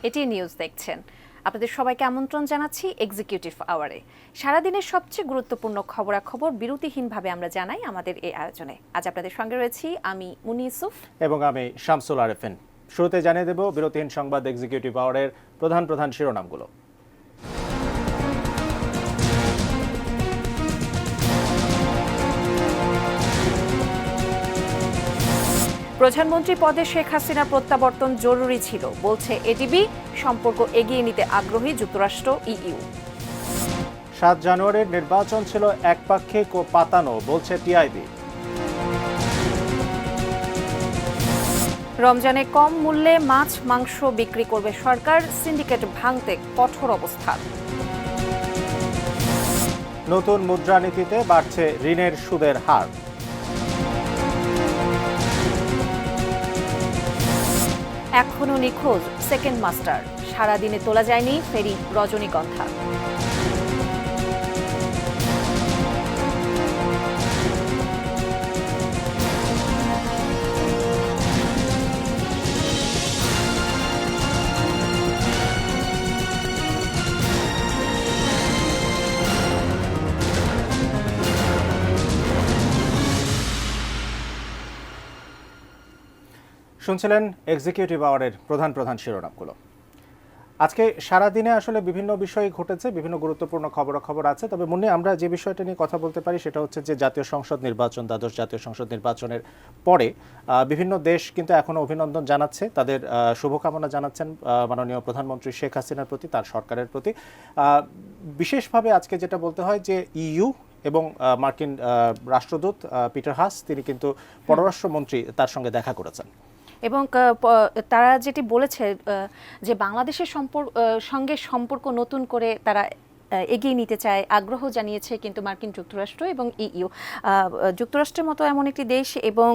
এটি নিউজ দেখছেন। আপনাদের সবাইকে আমন্ত্রণ জানাচ্ছি এক্সিকিউটিভ আওয়ারে। সারাদিনের সবচেয়ে গুরুত্বপূর্ণ খবরাখবর বিরতিহীনভাবে আমরা জানাই আমাদের এই আয়োজনে। আজ আপনাদের সঙ্গে রয়েছি আমি মুনি ইউসুফ এবং আমি শামসুল আরেফিন। শুরুতে জানিয়ে দেব বিরতিহীন সংবাদ এক্সিকিউটিভ আওয়ারের প্রধান শিরোনামগুলো। প্রধানমন্ত্রী পদে শেখ হাসিনার প্রত্যাবর্তন জরুরি ছিল বলছে এডিবি। সম্পর্ক এগিয়ে নিতে আগ্রহী যুক্তরাষ্ট্র, ইইউ। ৭ জানুয়ারির নির্বাচন ছিল একপাক্ষিক ও পাতানো বলছে টিআইবি। রমজানে কম মূল্যে মাছ মাংস বিক্রি করবে সরকার, সিন্ডিকেট ভাঙতে কঠোর অবস্থান। নতুন মুদ্রানীতিতে বাড়ছে ঋণের সুদের হার। এখনো নিখোঁজ সেকেন্ড মাস্টার, সারাদিনে তোলা যায়নি ফেরি রজনীগন্ধা। শুনছিলেন এক্সিকিউটিভ আওয়ারের প্রধান শিরোনামগুলো। আজকে সারাদিনে আসলে বিভিন্ন বিষয় ঘটেছে, বিভিন্ন গুরুত্বপূর্ণ খবর আছে। তবে মনে আমরা যে বিষয়টা নিয়ে কথা বলতে পারি সেটা হচ্ছে যে জাতীয় সংসদ নির্বাচন, দ্বাদশ জাতীয় সংসদ নির্বাচনের পরে বিভিন্ন দেশ কিন্তু এখনো অভিনন্দন জানাচ্ছে, তাদের শুভকামনা জানাচ্ছেন মাননীয় প্রধানমন্ত্রী শেখ হাসিনার প্রতি, তার সরকারের প্রতি। বিশেষভাবে আজকে যেটা বলতে হয় যে ইইউ এবং মার্কিন রাষ্ট্রদূত পিটার হাস, তিনি কিন্তু পররাষ্ট্রমন্ত্রী তার সঙ্গে দেখা করেছেন এবং তারা যেটি বলেছে যে বাংলাদেশের সঙ্গে সম্পর্ক নতুন করে তারা এগিয়ে নিতে চায়, আগ্রহ জানিয়েছে কিন্তু মার্কিন যুক্তরাষ্ট্র এবং ইইউ। যুক্তরাষ্ট্রের মতো এমন একটি দেশ এবং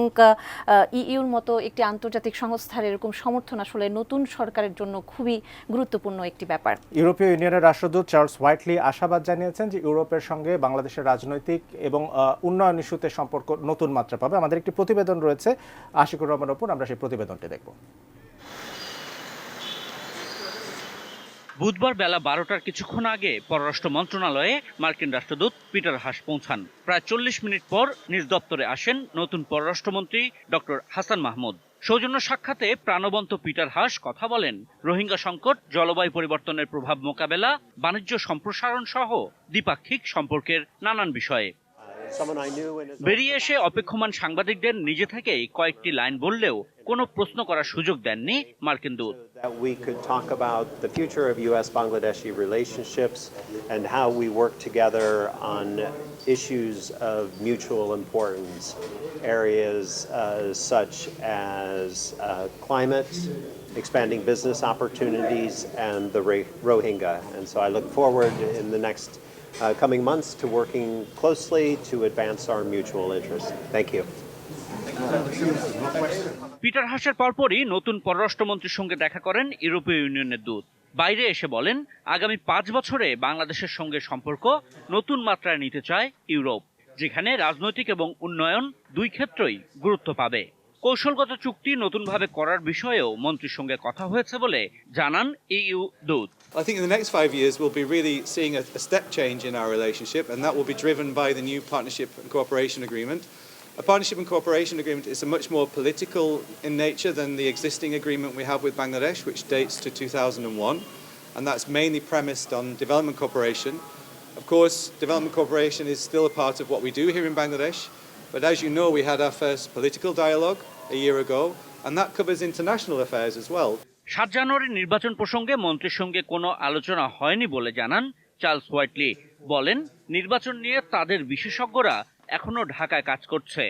ইইউর মতো একটি আন্তর্জাতিক সংস্থার এরকম সমর্থন আসলে নতুন সরকারের জন্য খুবই গুরুত্বপূর্ণ একটি ব্যাপার। ইউরোপীয় ইউনিয়নের রাষ্ট্রদূত চার্লস হোয়াইটলি আশাবাদ জানিয়েছেন যে ইউরোপের সঙ্গে বাংলাদেশের রাজনৈতিক এবং উন্নয়ন ইস্যুতে সম্পর্ক নতুন মাত্রা পাবে। আমাদের একটি প্রতিবেদন রয়েছে আশিকুর রহমান অপুর, আমরা সেই প্রতিবেদনটি দেখব। বুধবার বেলা 12টার কিছুক্ষণ আগে পররাষ্ট্র মন্ত্রণালয়ে মার্কিন রাষ্ট্রদূত পিটার হাস পৌঁছান। প্রায় 40 মিনিট পর নিজ দপ্তরে আসেন নতুন পররাষ্ট্রমন্ত্রী ডক্টর হাসান মাহমুদ। সৌজন্য সাক্ষাতে প্রাণবন্ত পিটার হাস কথা বলেন রোহিঙ্গা সংকট, জলবায়ু পরিবর্তনের প্রভাব মোকাবেলা, বাণিজ্য সম্প্রসারণ সহ দ্বিপাক্ষিক সম্পর্কের নানান বিষয়ে। বেরিয়ে এসে অপেক্ষমান সাংবাদিকদের নিজে থেকেই কয়েকটি লাইন বললেও কোনো প্রশ্ন করার সুযোগ দেননি মার্কিন দূত। We could talk about the future of U.S.-Bangladeshi relationships and how we work together on issues of mutual importance, areas such as climate, expanding business opportunities, and the Rohingya. And so I look forward in the next coming months to working closely to advance our mutual interests. Thank you. Peter হাসের পরপরই নতুন পররাষ্ট্রমন্ত্রীর সঙ্গে দেখা করেন ইউরোপীয় ইউনিয়নের দূত। বাইরে এসে বলেন আগামী 5 বছরে বাংলাদেশের সঙ্গে সম্পর্ক নতুন মাত্রায় নিতে চায় ইউরোপ, যেখানে রাজনৈতিক এবং উন্নয়ন দুই ক্ষেত্রই গুরুত্ব পাবে। কৌশলগত চুক্তি নতুনভাবে করার বিষয়েও মন্ত্রীর সঙ্গে কথা হয়েছে বলে জানান ইইউ দূত। I think in the next 5 years we'll be really seeing a step change in our relationship, and that will be driven by the new partnership and cooperation agreement. A partnership and cooperation agreement is a much more political in nature than the existing agreement we have with Bangladesh, which dates to 2001, and that's mainly premised on development cooperation. Of course, development cooperation is still a part of what we do here in Bangladesh, but as you know, we had our first political dialogue a year ago, and that covers international affairs as well. 7 জানুয়ারির নির্বাচন প্রসঙ্গে মন্ত্রীর সঙ্গে কোনো আলোচনা হয়নি বলে জানান চার্লস হোয়াইটলি। বলেন নির্বাচন নিয়ে তাদের বিশেষজ্ঞরা এখনো ঢাকায় কাজ করছে,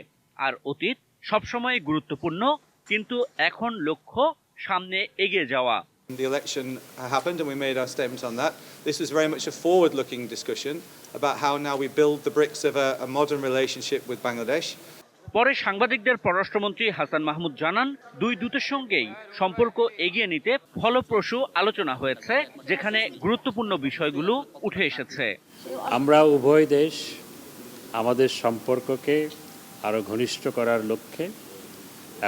আর অতীত সবসময় গুরুত্বপূর্ণ, কিন্তু এখন লক্ষ্য সামনে এগিয়ে যাওয়া। The election happened and we made our statement on that. This was very much a forward-looking discussion about how now we build the bricks of a modern relationship with Bangladesh. পরে সাংবাদিকদের পররাষ্ট্রমন্ত্রী হাসান মাহমুদ জানান দুই দূতের সঙ্গেই সম্পর্ক এগিয়ে নিতে ফলপ্রসূ আলোচনা হয়েছে, যেখানে গুরুত্বপূর্ণ বিষয়গুলো উঠে এসেছে। আমরা উভয় দেশ আমাদের সম্পর্ককে আরও ঘনিষ্ঠ করার লক্ষ্যে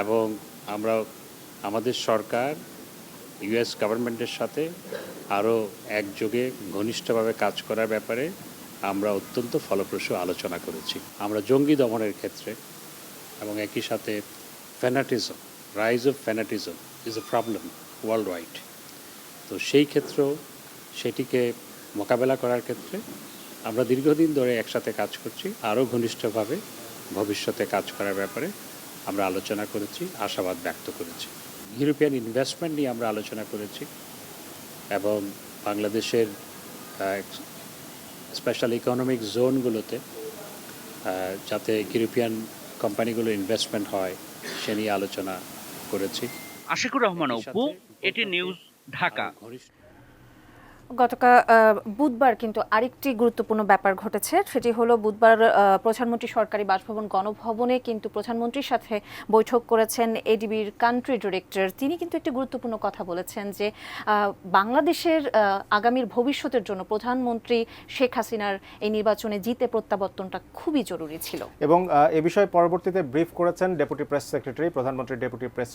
এবং আমরা আমাদের সরকার ইউএস গভর্নমেন্টের সাথে আরও একযোগে ঘনিষ্ঠভাবে কাজ করার ব্যাপারে আমরা অত্যন্ত ফলপ্রসূ আলোচনা করেছি। আমরা জঙ্গি দমনের ক্ষেত্রে এবং একই সাথে fanaticism, rise of fanaticism is a problem worldwide. তো সেই ক্ষেত্রেও সেটিকে মোকাবেলা করার ক্ষেত্রে আমরা দীর্ঘদিন ধরে একসাথে কাজ করছি। আরও ঘনিষ্ঠভাবে ভবিষ্যতে কাজ করার ব্যাপারে আমরা আলোচনা করেছি, আশাবাদ ব্যক্ত করেছি। ইউরোপিয়ান ইনভেস্টমেন্ট নিয়ে আমরা আলোচনা করেছি এবং বাংলাদেশের স্পেশাল ইকোনমিক জোনগুলোতে যাতে ইউরোপিয়ান কোম্পানিগুলো ইনভেস্টমেন্ট হয় সে নিয়ে আলোচনা করেছি। আশিকুর রহমান অপু, এটি নিউজ, ঢাকা। গতকাল বুধবার কিন্তু আরেকটি গুরুত্বপূর্ণ ব্যাপার ঘটেছে, সেটি হলো বুধবার প্রধানমন্ত্রী সরকারি বাসভবন গণভবনে কিন্তু প্রধানমন্ত্রীর সাথে বৈঠক করেছেন এডিবির কান্ট্রি ডিরেক্টর। তিনি কিন্তু একটি গুরুত্বপূর্ণ কথা বলেছেন যে বাংলাদেশের আগামীর ভবিষ্যতের জন্য প্রধানমন্ত্রী শেখ হাসিনার এই নির্বাচনে জিতে প্রত্যাবর্তনটা খুবই জরুরি ছিল। এবং এ বিষয়ে পরবর্তীতে ব্রিফ করেছেন ডেপুটি প্রেস সেক্রেটারি, প্রধানমন্ত্রীর deputy press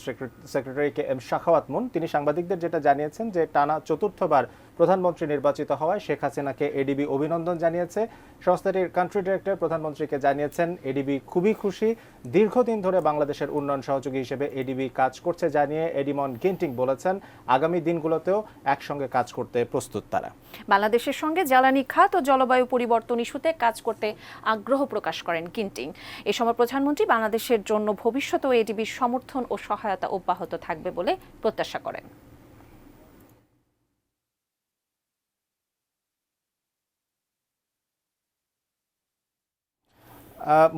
secretary K M Shakhawat Moon. তিনি সাংবাদিকদের যেটা জানিয়েছেন যে টানা চতুর্থবার প্রধানমন্ত্রী নির্বাচিত হওয়ায় শেখ হাসিনাকে এডিবি অভিনন্দন জানিয়েছে। সংস্থাটির কান্ট্রি ডিরেক্টর প্রধানমন্ত্রীকে জানিয়েছেন এডিবি খুবই খুশি, দীর্ঘদিন ধরে বাংলাদেশের উন্নয়ন সহযোগী হিসেবে এডিবি কাজ করছে জানিয়ে এডিমন গিন্টিং বলেছেন আগামী দিনগুলোতেও একসঙ্গে কাজ করতে প্রস্তুত তারা। বাংলাদেশের সঙ্গে জ্বালানি খাত ও জলবায়ু পরিবর্তন ইস্যুতে কাজ করতে আগ্রহ প্রকাশ করেন গিন্টিং। এ সময় প্রধানমন্ত্রী বাংলাদেশের জন্য ভবিষ্যতেও এডিবির সমর্থন ও সহায়তা অব্যাহত থাকবে বলে প্রত্যাশা করেন।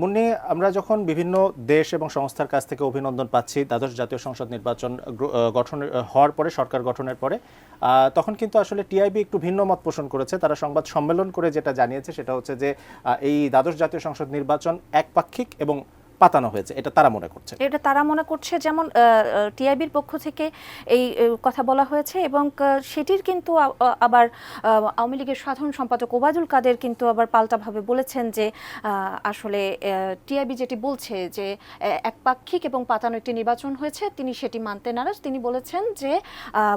মুন্নি, আমরা যখন বিভিন্ন দেশ এবং সংস্থার কাছ থেকে অভিনন্দন পাচ্ছি দ্বাদশ জাতীয় সংসদ নির্বাচন গঠন হওয়ার পরে, সরকার গঠনের পরে, তখন কিন্তু আসলে টিআইবি একটু ভিন্ন মত পোষণ করেছে। তারা সংবাদ সম্মেলন করে যেটা জানিয়েছে সেটা হচ্ছে যে এই দ্বাদশ জাতীয় সংসদ নির্বাচন একপাক্ষিক এবং পাতানো হয়েছে, এটা তারা মনে করছে। এটা তারা মনে করছে, যেমন টিআইবির পক্ষ থেকে এই কথা বলা হয়েছে এবং সেটির কিন্তু আবার আওয়ামী লীগের সাধারণ সম্পাদক ওবায়দুল কাদের কিন্তু আবার পাল্টাভাবে বলেছেন যে আসলে টিআইবি যেটি বলছে যে একপাক্ষিক এবং পাতানো একটি নির্বাচন হয়েছে, তিনি সেটি মানতে নারাজ। তিনি বলেছেন যে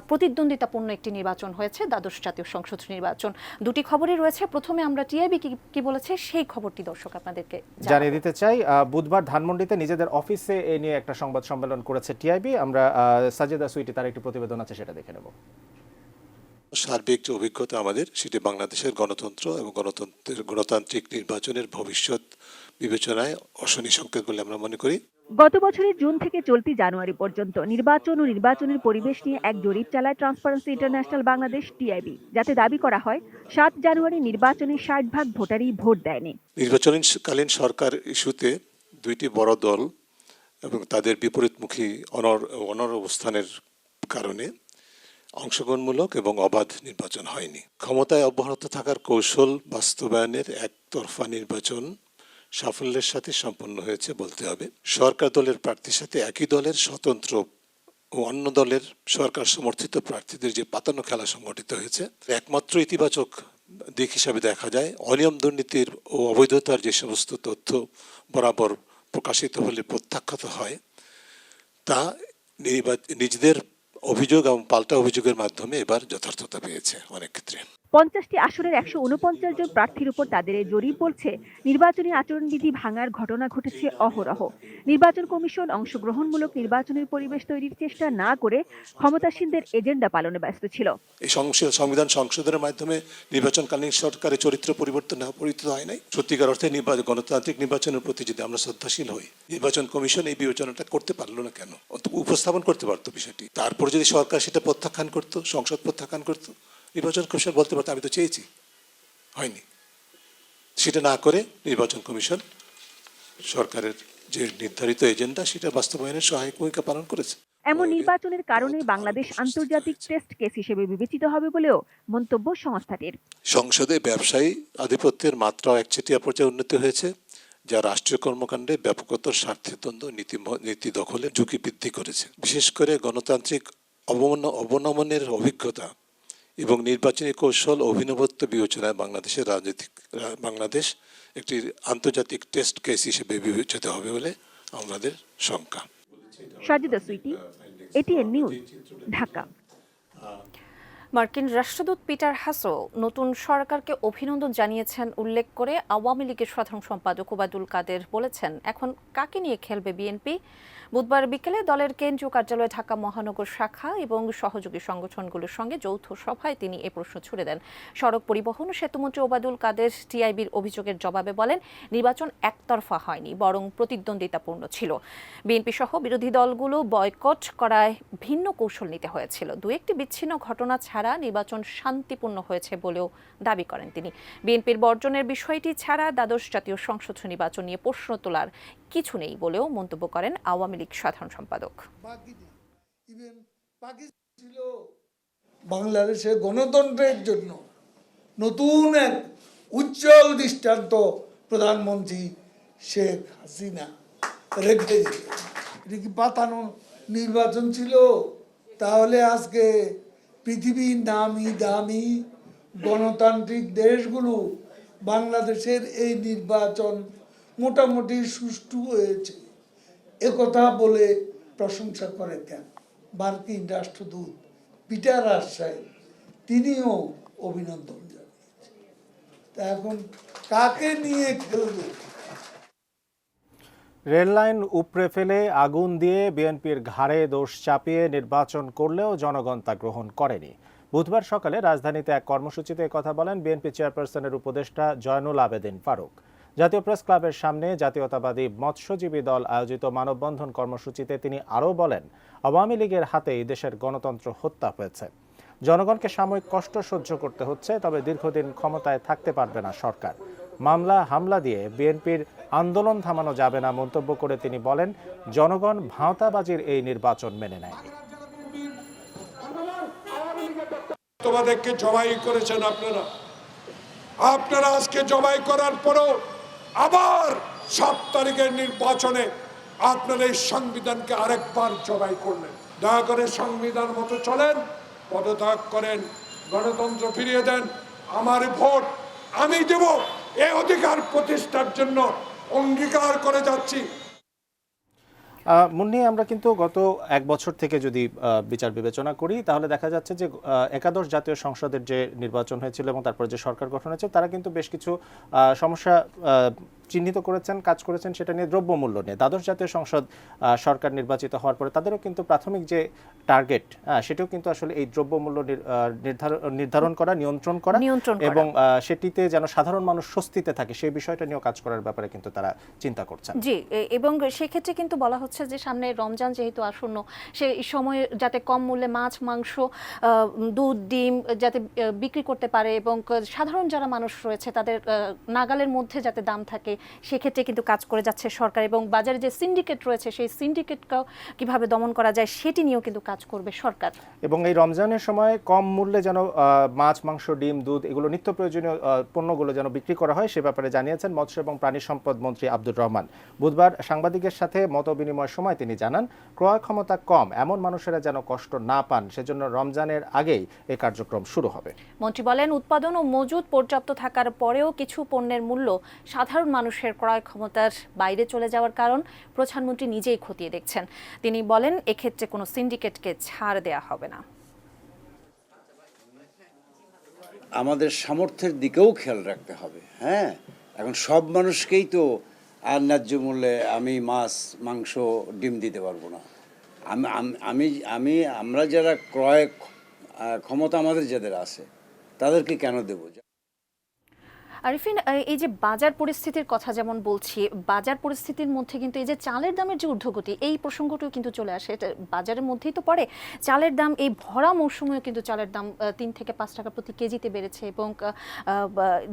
প্রতিদ্বন্দ্বিতাপূর্ণ একটি নির্বাচন হয়েছে দ্বাদশ জাতীয় সংসদ নির্বাচন। দুটি খবরই রয়েছে। প্রথমে আমরা টিআইবি কি বলেছে সেই খবরটি দর্শক আপনাদেরকে জানিয়ে দিতে চাই। বুধবার ধানমন্ডিতে নিজেদের অফিসে এ নিয়ে একটা সংবাদ সম্মেলন করেছে টিআইবি। আমরা সাজেদা সুইটি, তার একটি প্রতিবেদন আছে, সেটা দেখে নেব। সার্বিক যে অভিজ্ঞতা আমাদের, সেটি বাংলাদেশের গণতন্ত্র এবং গণতান্ত্রিক নির্বাচনের ভবিষ্যৎ বিবেচনায় অশনি সংকেত বলে আমরা মনে করি। গত বছরের জুন থেকে চলতি জানুয়ারি পর্যন্ত নির্বাচন ও নির্বাচনের পরিবেশ নিয়ে এক জরিপ চালায় ট্রান্সপারেন্সি ইন্টারন্যাশনাল বাংলাদেশ টিআইবি, যাতে দাবি করা হয় ৭ জানুয়ারি নির্বাচনে ৬০% ভোটারই ভোট দেয়নি। নির্বাচনকালীন সরকার ইস্যুতে দুইটি বড় দল এবং তাদের বিপরীতমুখী অনর অবস্থানের কারণে অংশগ্রহণমূলক এবং অবাধ নির্বাচন হয়নি। ক্ষমতায় অব্যাহত থাকার কৌশল বাস্তবায়নের একতরফা নির্বাচন সাফল্যের সাথে সম্পন্ন হয়েছে বলতে হবে। সরকার দলের প্রার্থীর সাথে একই দলের স্বতন্ত্র ও অন্য দলের সরকার সমর্থিত প্রার্থীদের যে পাতানো খেলা সংগঠিত হয়েছে, একমাত্র ইতিবাচক দিক হিসাবে দেখা যায় অনিয়ম, দুর্নীতির ও অবৈধতার যে সমস্ত তথ্য বরাবর প্রকাশিত হলে প্রত্যাখ্যাত হয়, তা নিজেদের অভিযোগ এবং পাল্টা অভিযোগের মাধ্যমে এবার যথার্থতা পেয়েছে অনেক ক্ষেত্রে। 50টি আসনের 149 জন প্রার্থীর উপর তাদের এই জরিপ বলছে নির্বাচনী আচরণবিধি ভাঙার ঘটনা ঘটেছে অহরহ। নির্বাচন কমিশন অংশগ্রহণমূলক নির্বাচনের পরিবেশ তৈরির চেষ্টা না করে ক্ষমতাসীনদের এজেন্ডা পালনে ব্যস্ত ছিল। এই সংবিধান সংশোধনের মাধ্যমে নির্বাচনকালীন সরকারের চরিত্র পরিবর্তন হয় নাই। সত্যিকার অর্থে গণতান্ত্রিক নির্বাচনের প্রতি যদি আমরা শ্রদ্ধাশীল হই, নির্বাচন কমিশন এই বিবেচনাটা করতে পারলো না কেন? উপস্থাপন করতে পারতো বিষয়টি। তারপর যদি সরকার সেটা প্রত্যাখ্যান করতো, সংসদ প্রত্যাখ্যান করতো, নির্বাচন কমিশন বলতে পারতো আমি তো চেয়েছি, হয়নি। সেটা না করে নির্বাচন কমিশন সরকারের যে নির্ধারিত এজেন্ডা সেটা বাস্তবায়নের সহায়ক ভূমিকা পালন করেছে। এমন নির্বাচনের কারণে বাংলাদেশ আন্তর্জাতিক টেস্ট কেস হিসেবে বিবেচিত হবে বলেও মন্তব্য সংস্থাটির। সংসদে ব্যবসায়ী আধিপত্যের মাত্রা একচেটিয়া পর্যায়ে উন্নতি হয়েছে, যা রাষ্ট্রীয় কর্মকাণ্ডে ব্যাপকতর স্বার্থের দ্বন্দ্ব, নীতি দখলের ঝুঁকি বৃদ্ধি করেছে। বিশেষ করে গণতান্ত্রিক অবনমনের অভিজ্ঞতা এবং নির্বাচনী কৌশল অভিনবত্ব বিবেচনায় বাংলাদেশ একটি আন্তর্জাতিক টেস্ট কেস হিসেবে বিবেচিত হবে বলে আমাদের শঙ্কা। Sajeda Sweety, ATN news, Dhaka. মার্কিন রাষ্ট্রদূত পিটার হাসো নতুন সরকারকে অভিনন্দন জানিয়েছেন উল্লেখ করে আওয়ামী লীগের সাধারণ সম্পাদক ওবায়দুল কাদের বলেছেন, এখন কাকে নিয়ে খেলবে বিএনপি? বুধবার বিকেলে দলের কেন্দ্রীয় কার্যালয়ে ঢাকা মহানগর শাখা এবং সহযোগী সংগঠনগুলোর সঙ্গে যৌথ সভায় তিনি এ প্রশ্ন ছুড়ে দেন। সড়ক পরিবহন ও সেতুমন্ত্রী ওবায়দুল কাদের টিআইবির অভিযোগের জবাবে বলেন, নির্বাচন একতরফা হয়নি, বরং প্রতিদ্বন্দ্বিতাপূর্ণ ছিল। বিএনপি সহ বিরোধী দলগুলো বয়কট করায় ভিন্ন কৌশল নিতে হয়েছিল। দু একটি বিচ্ছিন্ন ঘটনা ছাড়া নির্বাচন শান্তিপূর্ণ হয়েছে বলেও দাবি করেন তিনি। বিএনপির বর্জনের বিষয়টি ছাড়া দ্বাদশ জাতীয় সংসদ নির্বাচন নিয়ে প্রশ্ন তোলার কিছু নেই বলেও মন্তব্য করেন আওয়ামী লীগ সাধারণ সম্পাদক। ছিল বাংলাদেশের গণতন্ত্রের জন্য নতুন এক উজ্জ্বল দৃষ্টান্ত প্রধানমন্ত্রী শেখ হাসিনা রেখে এটা কি পাতানো নির্বাচন ছিল? তাহলে আজকে পৃথিবীর নামি দামি গণতান্ত্রিক দেশগুলো বাংলাদেশের এই নির্বাচন মোটামুটি সুষ্ঠু হয়েছে একথা বলে প্রশংসা করে কেন? মার্কিন রাষ্ট্রদূত পিটার হাসো তিনিও অভিনন্দন জানিয়েছেন। তা এখন কাকে নিয়ে খেলবে? রেললাইন উপড়ে ফেলে আগুন দিয়ে বিএনপির ঘাড়ে দোষ চাপিয়ে নির্বাচন করলেও জনগণ তা গ্রহণ করেনি। বুধবার সকালে রাজধানীতে এক কর্মসূচিতে কথা বলেন বিএনপি চেয়ারপারসনের উপদেষ্টা জয়নুল আবেদিন ফারুক। জাতীয় প্রেস ক্লাবের সামনে জাতীয়তাবাদী মৎস্যজীবী দল আয়োজিত মানববন্ধন কর্মসূচিতে তিনি আরও বলেন, আওয়ামী লীগের হাতেই দেশের গণতন্ত্র হত্যা হয়েছে। জনগণকে সাময়িক কষ্ট সহ্য করতে হচ্ছে, তবে দীর্ঘদিন ক্ষমতায় থাকতে পারবে না সরকার। মামলা হামলা দিয়ে বিএনপির আন্দোলন থামানো যাবে না মন্তব্য করে তিনি বলেন, জনগণ ভাঁওতাবাজির এই নির্বাচন মেনে নেয়নি। তোমাদেরকে জবাই করেছেন আপনারা আজকে জবাই করার পরও আবার 7 তারিখের নির্বাচনে আপনারা এই সংবিধানকে আরেকবার জবাই করলেন। দয়া করে সংবিধান মতো চলেন, পদত্যাগ করেন, গণতন্ত্র ফিরিয়ে দেন। আমার ভোট আমি দেব, এই অধিকার প্রতিষ্ঠার জন্য অঙ্গীকার করে যাচ্ছি। মুন্নি, আমরা কিন্তু গত 1 বছর থেকে যদি বিচার বিবেচনা করি তাহলে দেখা যাচ্ছে যে একাদশ জাতীয় সংসদের যে নির্বাচন হয়েছিল এবং তারপরে যে সরকার গঠন হয়েছে তারা কিন্তু বেশ কিছু সমস্যা চিহ্নিত করেছেন, কাজ করেছেন সেটা নিয়ে, দ্রব্যমূল্য নিয়ে। দ্বাদশ জাতীয় সংসদ সরকার নির্বাচিত হওয়ার পরে তাদেরও কিন্তু প্রাথমিক যে টার্গেট সেটাও কিন্তু আসলে এই দ্রব্যমূল্য নির্ধারণ করা, নিয়ন্ত্রণ করা এবং সেটিতে যেন সাধারণ মানুষ স্বস্তিতে থাকে সেই বিষয়টা নিয়েও কাজ করার ব্যাপারে কিন্তু তারা চিন্তা করছেন। জি, এবং সেক্ষেত্রে কিন্তু বলা হচ্ছে যে সামনে রমজান যেহেতু আসন্ন, সেই সময়ে যাতে কম মূল্যে মাছ, মাংস, দুধ, ডিম যাতে বিক্রি করতে পারে এবং সাধারণ যারা মানুষ রয়েছে তাদের নাগালের মধ্যে যাতে দাম থাকে, সেক্ষেত্রে কিন্তু কাজ করে যাচ্ছে সরকার। এবং বাজারে যে সিন্ডিকেট রয়েছে সেই সিন্ডিকেটকেও কিভাবে দমন করা যায় সেটি নিয়েও কিন্তু কাজ করবে সরকার। এবং এই রমজানের সময় কম মূল্যে যেন মাছ, মাংস, ডিম, দুধ এগুলো নিত্য প্রয়োজনীয় পণ্যগুলো যেন বিক্রি করা হয় সে ব্যাপারে জানিয়েছেন মৎস্য এবং প্রাণী সম্পদ মন্ত্রী আব্দুর রহমান। বুধবার সাংবাদিকের সাথে মত বিনিময়ের সময় তিনি জানান, ক্রয় ক্ষমতা কম এমন মানুষেরা যেন কষ্ট না পান সেজন্য রমজানের আগেই এই কার্যক্রম শুরু হবে। মন্ত্রী বলেন, উৎপাদন ও মজুদ পর্যাপ্ত থাকার পরেও কিছু পণ্যের মূল্য সাধারণ মানুষের ক্রয় ক্ষমতার বাইরে চলে যাওয়ার কারণ প্রধানমন্ত্রী নিজেই খতিয়ে দেখছেন। তিনি বলেন, এক্ষেত্রে কোনো সিন্ডিকেটকে ছাড় দেয়া হবে না। আমাদের সামর্থ্যের দিকেও খেয়াল রাখতে হবে। হ্যাঁ, এখন সব মানুষকেই তো আর ন্যায্য মূল্যে আমি মাছ, মাংস, ডিম দিতে পারবো না। আমরা যারা ক্রয় ক্ষমতা আমাদের যাদের আছে তাদেরকে কেন দেবো? আরিফিন, এই যে বাজার পরিস্থিতির কথা যেমন বলছি, বাজার পরিস্থিতির মধ্যে কিন্তু এই যে চালের দামের যে ঊর্ধ্বগতি, এই প্রসঙ্গটিও কিন্তু চলে আসে। এটা বাজারের মধ্যেই তো পড়ে। চালের দাম এই ভরা মৌসুমেও কিন্তু চালের দাম 3 থেকে 5 টাকা প্রতি কেজিতে বেড়েছে এবং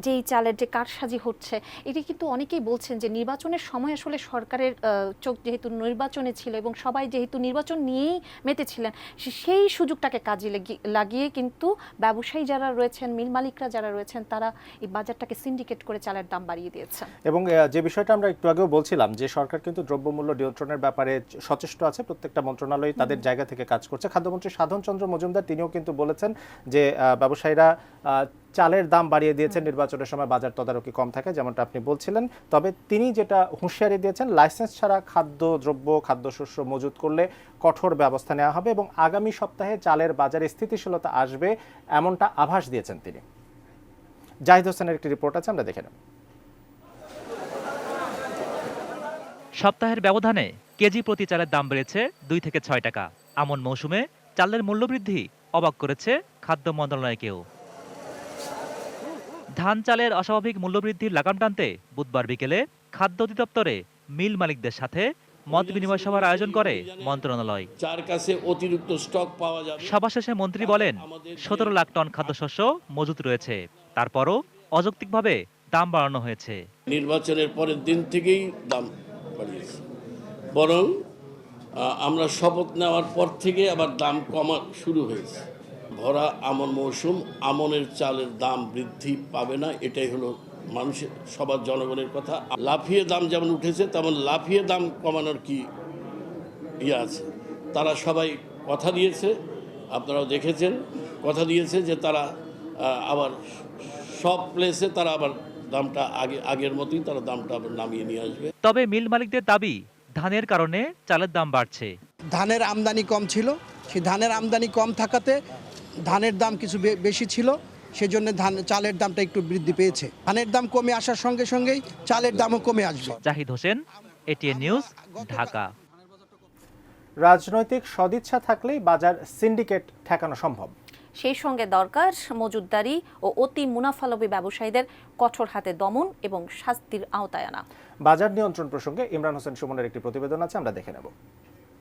যেই চালের যে কারসাজি হচ্ছে এটি কিন্তু অনেকেই বলছেন যে নির্বাচনের সময় আসলে সরকারের চোখ যেহেতু নির্বাচনে ছিল এবং সবাই যেহেতু নির্বাচন নিয়েই মেতেছিলেন, সেই সুযোগটাকে কাজে লাগিয়ে কিন্তু ব্যবসায়ী যারা রয়েছেন, মিল মালিকরা যারা রয়েছেন তারা এই বাজারটাকে সিন্ডিকেট করে চালের দাম বাড়িয়ে দিয়েছে। এবং যে বিষয়টা আমরা একটু আগেও বলছিলাম যে সরকার কিন্তু দ্রব্যমূল্য নিয়ন্ত্রণের ব্যাপারে সচেষ্ট আছে, প্রত্যেকটা মন্ত্রণালয় তাদের জায়গা থেকে কাজ করছে। খাদ্যমন্ত্রী সাধন চন্দ্র মজুমদার তিনিও কিন্তু বলেছেন যে ব্যবসায়ীরা চালের দাম বাড়িয়ে দিয়েছেন, নির্বাচনের সময় বাজার তদারকি কম থাকে যেমনটা আপনি বলছিলেন। তবে তিনি যেটা হুঁশিয়ারি দিয়েছেন, লাইসেন্স ছাড়া খাদ্যশস্য মজুত করলে কঠোর ব্যবস্থা নেওয়া হবে এবং আগামী সপ্তাহে চালের বাজারে স্থিতিশীলতা আসবে এমনটা আভাস দিয়েছেন তিনি। জাহিদ হোসেনের একটি রিপোর্ট আছে, আমরা দেখে নেব। সপ্তাহের ব্যবধানে কেজি প্রতি চালের দাম বেড়েছে 2 থেকে 6 টাকা। আমন মৌসুমে চালের মূল্যবৃদ্ধি অবাক করেছে খাদ্য মন্ত্রণালয়কেও। ধান চালের অস্বাভাবিক মূল্যবৃদ্ধির লাগাম টানতে বুধবার বিকেলে খাদ্য অধিদপ্তরে মিল মালিকদের সাথে মত বিনিময় সভার আয়োজন করে মন্ত্রণালয়। যার কাছে অতিরিক্ত স্টক পাওয়া যাবে। সভা শেষে মন্ত্রী বলেন 17 লাখ টন খাদ্যশস্য মজুত রয়েছে, তারপরও অযৌক্তিকভাবে দাম বাড়ানো হয়েছে। নির্বাচনের পরের দিন থেকেই দাম বাড়িয়েছে, বরং আমরা শপথ নেওয়ার পর থেকে আবার দাম কমা শুরু হয়েছে। ভরা আমন মৌসুম, আমনের চালের দাম বৃদ্ধি পাবে না, এটাই হলো মানুষের সবার জনগণের কথা। লাফিয়ে দাম যেমন উঠেছে তেমন লাফিয়ে দাম কমানোর কি আছে। তারা সবাই কথা দিয়েছে, আপনারাও দেখেছেন, কথা দিয়েছে যে তারা আবার সব প্লেসে তারা আবার দামটা আগের মতোই তারা দামটা আবার নামিয়ে নিয়ে আসবে। তবে মিল মালিকদের দাবি, ধানের কারণে চালের দাম বাড়ছে। ধানের আমদানি কম ছিল, সেই ধানের আমদানি কম থাকাতে ধানের দাম কিছু বেশি ছিল, সেজন্য চালের দামটা একটু বৃদ্ধি পেয়েছে। ধানের দাম কমে আসার সঙ্গে সঙ্গেই চালের দামও কমে আসবে। Zahid Hossain, ATN news, Dhaka. রাজনৈতিক সদিচ্ছা থাকলেই বাজার সিন্ডিকেট ঠেকানো সম্ভব। সেই সঙ্গে দরকার মজুতদারি ও অতি মুনাফালোভী ব্যবসায়ীদের কঠোর হাতে দমন এবং শাস্তির আওতায় আনা। বাজার নিয়ন্ত্রণ প্রসঙ্গে ইমরান হোসেন সুমনের একটি প্রতিবেদন আছে, আমরা দেখে নেব।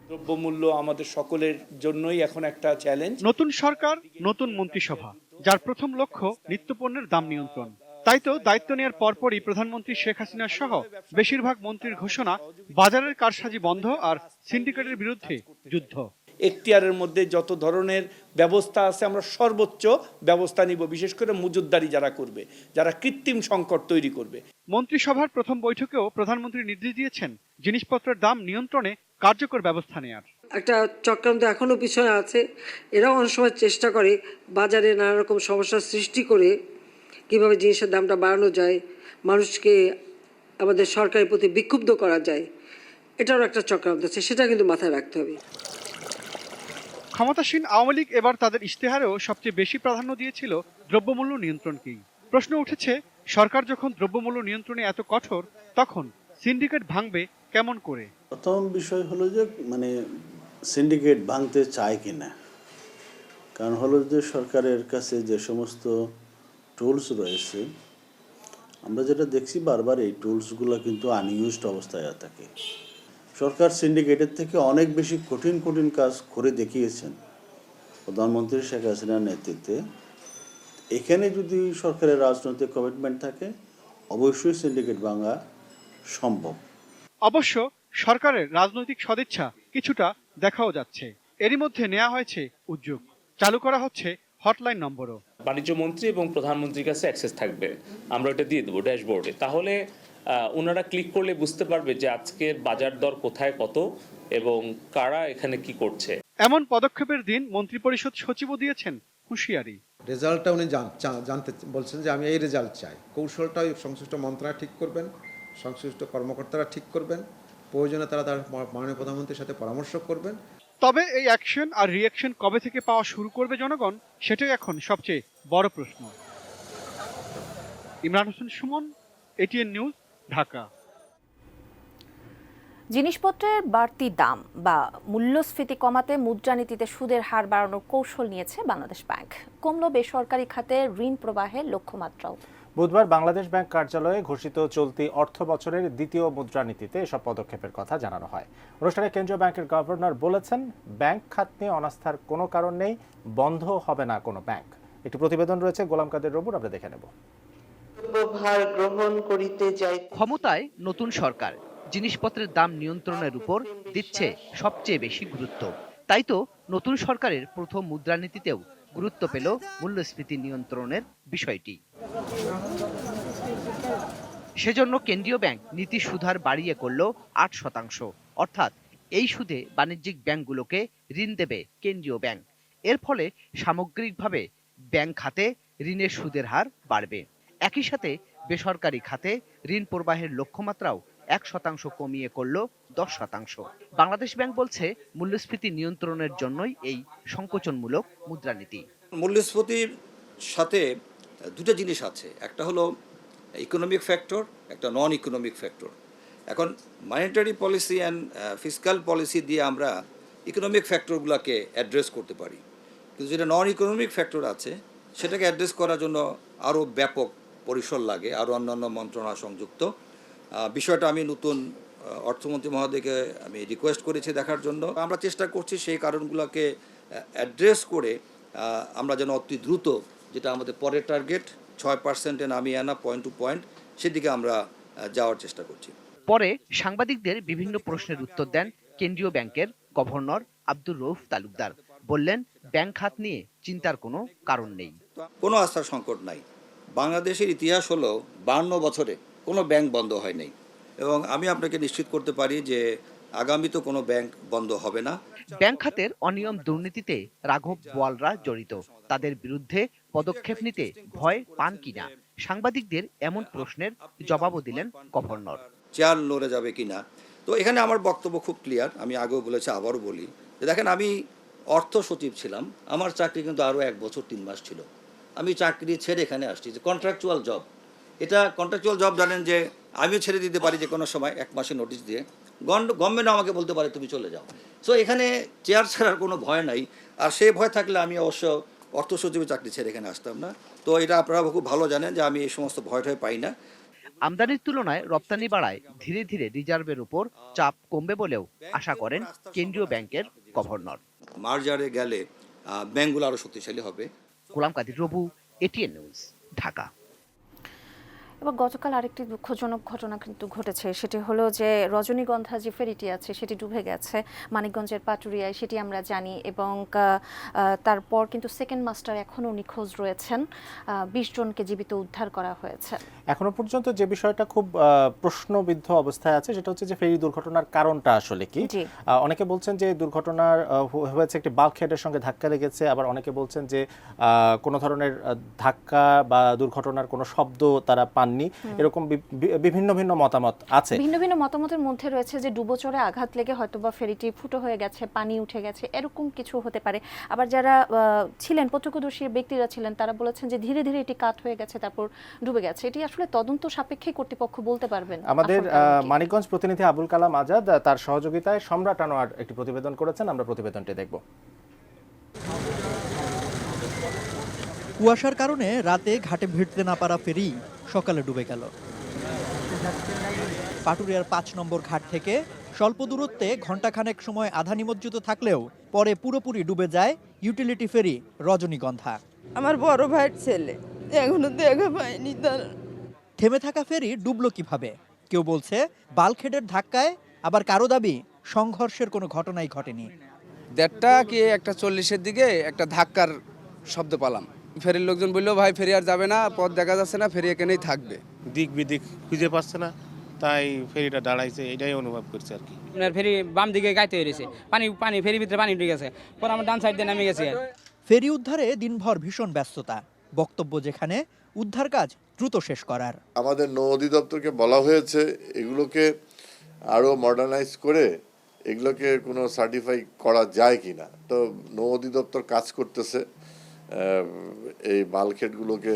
দ্রব্যমূল্য আমাদের সকলের জন্যই এখন একটা চ্যালেঞ্জ। নতুন সরকার, নতুন মন্ত্রিসভা, যার প্রথম লক্ষ্য নিত্যপণ্যের দাম নিয়ন্ত্রণ। তাই তো দায়িত্ব নেওয়ার পরপরই প্রধানমন্ত্রী শেখ হাসিনা সহ বেশিরভাগ মন্ত্রীর ঘোষণা বাজারের কারসাজি বন্ধ আর সিন্ডিকেটের বিরুদ্ধে যুদ্ধ। এখতিয়ারের মধ্যে যত ধরনের ব্যবস্থা আছে আমরা সর্বোচ্চ ব্যবস্থা নিব, বিশেষ করে মজুতদারি যারা করবে, যারা কৃত্রিম সংকট তৈরি করবে। মন্ত্রিসভার প্রথম বৈঠকেও প্রধানমন্ত্রী নির্দেশ দিয়েছেন জিনিসপত্রের দাম নিয়ন্ত্রণে কার্যকর ব্যবস্থা নেওয়ার। একটা চক্রান্ত এখনো পিছনে আছে, এরাও অনেক সময় চেষ্টা করে বাজারে নানা রকম সমস্যার সৃষ্টি করে কিভাবে জিনিসের দামটা বাড়ানো যায়, মানুষকে আমাদের সরকারের প্রতি বিক্ষুব্ধ করা যায়, এটারও একটা চক্রান্ত আছে, সেটা কিন্তু মাথায় রাখতে হবে। ক্ষমতাসীন আওয়ামী লীগ এবার তাদের ইশতেহারেও সবচেয়ে বেশি প্রাধান্য দিয়েছিল দ্রব্যমূল্য নিয়ন্ত্রণকেই। প্রশ্ন উঠেছে, সরকার যখন দ্রব্যমূল্য নিয়ন্ত্রণে এত কঠোর, তখন সিন্ডিকেট ভাঙবে কেমন করে? প্রথম বিষয় হলো যে সিন্ডিকেট ভাঙতে চায় কিনা। কারণ হলো যে সরকারের কাছে যে সমস্ত টুলস রয়েছে, আমরা যেটা দেখছি বারবার এই টুলসগুলো কিন্তু আনইউজড অবস্থায় থাকে। সরকার সিন্ডিকেটের থেকে অনেক বেশি কঠিন কঠিন কাজ করে দেখিয়েছেন প্রধানমন্ত্রী শেখ হাসিনার নেতৃত্বে। এখানে যদি সরকারের রাজনৈতিক কমিটমেন্ট থাকে, অবশ্যই সিন্ডিকেট ভাঙা সম্ভব। অবশ্য সরকারের রাজনৈতিক সদিচ্ছা কিছুটা দেখাও যাচ্ছে। এরই মধ্যে নেওয়া হয়েছে উদ্যোগ, চালু করা হচ্ছে হটলাইন নম্বরও। বাণিজ্য মন্ত্রী এবং প্রধানমন্ত্রীর কাছে অ্যাক্সেস থাকবে, আমরা ওটা দিয়ে দেবো ড্যাশবোর্ডে। তাহলে ওনারা ক্লিক করলে বুঝতে পারবে যে আজকের বাজার দর কোথায় কত এবং কারা এখানে কি করছে। এমন পদক্ষেপের দিন মন্ত্রিপরিষদ সচিবও দিয়েছেন হুঁশিয়ারি। রেজাল্টটা উনি জানতে বলছেন যে আমি এই রেজাল্ট চাই। কৌশলটা সংশ্লিষ্ট মন্ত্রণালয় ঠিক করবেন, সংশ্লিষ্ট কর্মকর্তারা ঠিক করবেন, প্রয়োজনে তারা তার মাননীয় প্রধানমন্ত্রীর সাথে পরামর্শ করবেন। তবে এই অ্যাকশন আর রিঅ্যাকশন কবে থেকে পাওয়া শুরু করবে জনগণ, সেটাই এখন সবচেয়ে বড় প্রশ্ন। Imran Hossain Suman, ATN news, Dhaka. জিনিসপত্রের বাড়তি দাম বা মূল্যস্ফীতি কমাতে মুদ্রানীতিতে সুদের হার বাড়ানোর কৌশল নিয়েছে বাংলাদেশ ব্যাংক। কমলো বেসরকারি খাতে ঋণ প্রবাহের লক্ষ্যমাত্রাও। বুধবার বাংলাদেশ ব্যাংক কার্যালয়ে ঘোষিত চলতি অর্থ বছরের দ্বিতীয় মুদ্রানীতিতে এসব পদক্ষেপের কথা জানানো হয়। অনুষ্ঠানে কেন্দ্রীয় ব্যাংকের গভর্নর বলেছেন, ব্যাংক খাত নিয়ে অনাস্থার কোনো কারণ নেই, বন্ধ হবে না কোনো ব্যাংক। একটি প্রতিবেদন রয়েছে, গোলাম কাদের রবুর, আমরা দেখে নেব। ক্ষমতায় নতুন সরকার জিনিসপত্রের দাম নিয়ন্ত্রণের উপর দিচ্ছে সবচেয়ে বেশি গুরুত্ব। তাই তো নতুন সরকারের প্রথম মুদ্রানীতিতেও গুরুত্ব পেল মূল্যস্ফীতি নিয়ন্ত্রণের বিষয়টি। সেজন্য কেন্দ্রীয় ব্যাংক নীতি সুদহার বাড়িয়ে করল 8%, অর্থাৎ এই সুদে বাণিজ্যিক ব্যাংকগুলোকে ঋণ দেবে কেন্দ্রীয় ব্যাংক। এর ফলে সামগ্রিকভাবে ব্যাংক খাতে ঋণের সুদের হার বাড়বে। একই সাথে বেসরকারি খাতে ঋণ প্রবাহের লক্ষ্যমাত্রাও 1% কমিয়ে করল 10%। বাংলাদেশ ব্যাংক বলছে মূল্যস্ফীতি নিয়ন্ত্রণের জন্যই এই সংকোচনমূলক মুদ্রানীতি। মূল্যস্ফীতির সাথে দুটো জিনিস আছে, একটা হলো ইকোনমিক ফ্যাক্টর, একটা নন ইকোনমিক ফ্যাক্টর। এখন monetary policy and fiscal policy দিয়ে আমরা ইকোনমিক ফ্যাক্টরগুলোকে অ্যাড্রেস করতে পারি, কিন্তু যেটা নন ইকোনমিক ফ্যাক্টর আছে সেটাকে অ্যাড্রেস করার জন্য আরও ব্যাপক পরিসর লাগে, আরও অন্যান্য মন্ত্রণালয় সংযুক্ত। বিষয়টা আমি নতুন অর্থমন্ত্রী মহোদয়কে আমি রিকোয়েস্ট করেছি দেখার জন্য। আমরা চেষ্টা করছি সেই কারণগুলোকে অ্যাড্রেস করে আমরা যেন অতি দ্রুত, যেটা আমাদের পরের টার্গেট 6%-এ নামিয়ে আনা পয়েন্ট টু পয়েন্ট, সেদিকে আমরা যাওয়ার চেষ্টা করছি। পরে সাংবাদিকদের বিভিন্ন প্রশ্নের উত্তর দেন কেন্দ্রীয় ব্যাংকের গভর্নর আব্দুর রউফ তালুকদার। বললেন, ব্যাংক খাত নিয়ে চিন্তার কোনো কারণ নেই। কোনো আস্থার সংকট নাই। বাংলাদেশের ইতিহাস হলো 52 বছরে কোনো ব্যাংক বন্ধ হয় নাই, এবং আমি আপনাকে নিশ্চিত করতে পারি যে আগামীতে কোনো ব্যাংক বন্ধ হবে না। ব্যাংক খাতের অনিয়ম দুর্নীতিতে রাঘব বোয়ালরা জড়িত, তাদের বিরুদ্ধে পদক্ষেপ নিতে ভয় পান কিনা সাংবাদিকদের এমন প্রশ্নের জবাবও দিলেন গভর্নর। চেয়ার লড়ে যাবে কিনা, তো এখানে আমার বক্তব্য খুব ক্লিয়ার। আমি আগেও বলেছি, আবারও বলি যে দেখেন, আমি অর্থ সচিব ছিলাম, আমার চাকরি কিন্তু আরও 1 বছর 3 মাস ছিল। আমি চাকরি ছেড়ে এখানে আসছি, যে কন্ট্রাকচুয়াল জব। এটা কন্ট্রাকচুয়াল জব জানেন যে আমিও ছেড়ে দিতে পারি যে কোনো সময় 1 মাসের নোটিশ দিয়ে। গভর্নমেন্ট আমাকে বলতে পারে তুমি চলে যাও। সো এখানে চেয়ার ছাড়ার কোনো ভয় নাই। আর সেই ভয় থাকলে আমি অবশ্য অর্থ সচিবের চাকরি ছেড়ে এখানে আসতাম না। তো এটা আপনারা খুব ভালো জানেন যে আমি এই সমস্ত ভয় পাই না। আমদানির তুলনায় রপ্তানি বাড়ায় ধীরে ধীরে রিজার্ভের উপর চাপ কমবে বলেও আশা করেন কেন্দ্রীয় ব্যাংকের গভর্নর। মার্জারে গেলে ব্যাংকগুলো আরও শক্তিশালী হবে। গোলাম কাদির রবু, এটিএন নিউজ, ঢাকা। এবং গতকাল আরেকটি দুঃখজনক ঘটনা কিন্তু ঘটেছে, সেটি হলো যে রজনীগন্ধা যে ফেরিটি আছে সেটি ডুবে গেছে মানিকগঞ্জের পাটুরিয়ায়, সেটি আমরা জানি। এবং তারপর কিন্তু সেকেন্ড মাস্টার এখনও নিখোঁজ রয়েছেন, 20 জনকে জীবিত উদ্ধার করা হয়েছে। এখনো পর্যন্ত যে বিষয়টা খুব প্রশ্নবিদ্ধ অবস্থায় আছে সেটা হচ্ছে যে ফেরি দুর্ঘটনার কারণটা আসলে কি। অনেকে বলছেন যে দুর্ঘটনার হয়েছে একটি বাল্কহেডের সঙ্গে ধাক্কা লেগেছে, আবার অনেকে বলছেন যে কোনো ধরনের ধাক্কা বা দুর্ঘটনার কোনো শব্দ তারা পাননি। এরকম বিভিন্ন ভিন্ন মতামত আছে। ভিন্ন ভিন্ন মতামতের মধ্যে রয়েছে যে ডুবোচরে আঘাত লেগে হয়তোবা ফেরিটি ফুটো হয়ে গেছে, পানি উঠে গেছে, এরকম কিছু হতে পারে। আবার যারা ছিলেন প্রত্যক্ষদর্শী ব্যক্তিরা ছিলেন তারা বলেছেন যে ধীরে ধীরে এটি কাত হয়ে গেছে, তারপর ডুবে গেছে। এটি আসলে তদন্ত সাপেক্ষে কর্তৃপক্ষ বলতে পারবেন। আমাদের মানিকগঞ্জ প্রতিনিধি আবুল কালাম আজাদ তার সহযোগিতায় সম্রাট আনোয়ার একটি প্রতিবেদন করেছেন, আমরা প্রতিবেদনটি দেখব। কুয়াশার কারণে রাতে ঘাটে ভিড়তে না পারা ফেরি সকালে ডুবে গেল। পাটুরিয়ার 5 নম্বর ঘাট থেকে স্বল্প দূরত্বে ঘণ্টাখানেক সময় আধা নিমজ্জিত থাকলেও পরে পুরোপুরি ডুবে যায় ইউটিলিটি ফেরি রজনীগন্ধা। আমার বড় ভাইয়ের ছেলে, এখনো দেখা পাইনি তার। থেমে থাকা ফেরি ডুবলো কিভাবে? কেউ বলছে বাল্কহেডের ধাক্কায়, আবার কারো দাবি সংঘর্ষের কোনো ঘটনাই ঘটেনি। 1:30 কি 1:40-এর দিকে একটা ধাক্কার শব্দ পেলাম। ফেরির লোকজন বললো, ভাই ফেরি আর যাবে না, পথ দেখা যাচ্ছে না, ফেরি এখানেই থাকবে। দিক বিদিক খুঁজে পাচ্ছে না, তাই ফেরিটা দাঁড়াইছে, এটাই অনুভব করছে আর কি। আপনার ফেরি বাম দিকে গাইতে হয়েছে, পানি ফেরির ভিতরে পানি ঢুকে গেছে, পরে আমরা ডান সাইড দিয়ে নামে গেছি। ফেরি উদ্ধারে দিনভর ভীষণ ব্যস্ততা, বক্তব্য যেখানে উদ্ধার কাজ দ্রুত শেষ করার। আমাদের নৌ অধিদপ্তরকে বলা হয়েছে এগুলোকে আরও মডার্নাইজ করে এগুলোকে কোনো সার্টিফাই করা যায় কিনা। তো নৌ অধিদপ্তর কাজ করতেছে এই বাল্কহেডগুলোকে